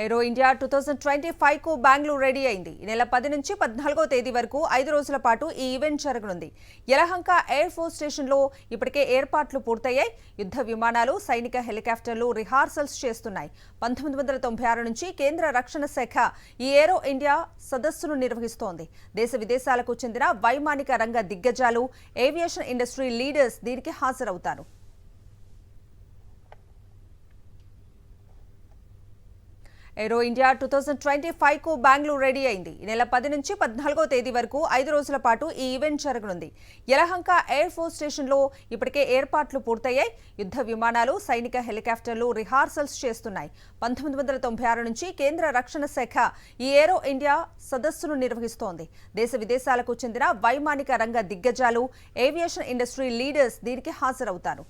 ఏరో India 2025 కు Bengaluru ready అయింది. ఈ నెల 10 నుంచి 14వ తేదీ వరకు 5 రోజుల పాటు ఈ ఈవెంట్ జరగనుంది. యలహంక ఎయిర్ ఫోర్స్ స్టేషన్లో ఇప్పటికే ఏర్పాట్లు పూర్తయ్యాయి. యుద్ధ విమానాలు, సైనిక హెలికాప్టర్లు రిహార్సల్స్ చేస్తున్నాయి. 1996 నుంచి కేంద్ర రక్షణ శాఖ ఈ ఏరో ఇండియా సదస్సును నిర్వహిస్తోంది. దేశ విదేశాలకు చెందిన వైమానిక రంగ దిగ్గజాలు, ఏవియేషన్ ఇండస్ట్రీ లీడర్స్ దీనికి హాజరవుతారు. ఏరో ఇండియా 2025 కు బెంగళూరు రెడీ అయింది. ఈ నెల 10 నుంచి 14వ తేదీ వరకు 5 రోజుల పాటు ఈ ఈవెంట్ జరగనుంది. యలహంక ఎయిర్ ఫోర్స్ స్టేషన్లో ఇప్పటికే ఏర్పాట్లు పూర్తయ్యాయి. యుద్ధ విమానాలు, సైనిక హెలికాప్టర్లు రిహార్సల్స్ చేస్తున్నాయి. 1996 నుంచి కేంద్ర రక్షణ శాఖ ఈ ఏరో ఇండియా సదస్సును నిర్వహిస్తోంది. దేశ విదేశాలకు చెందిన వైమానిక రంగ దిగ్గజాలు, ఏవియేషన్ ఇండస్ట్రీ లీడర్స్ దీనికి హాజరవుతారు.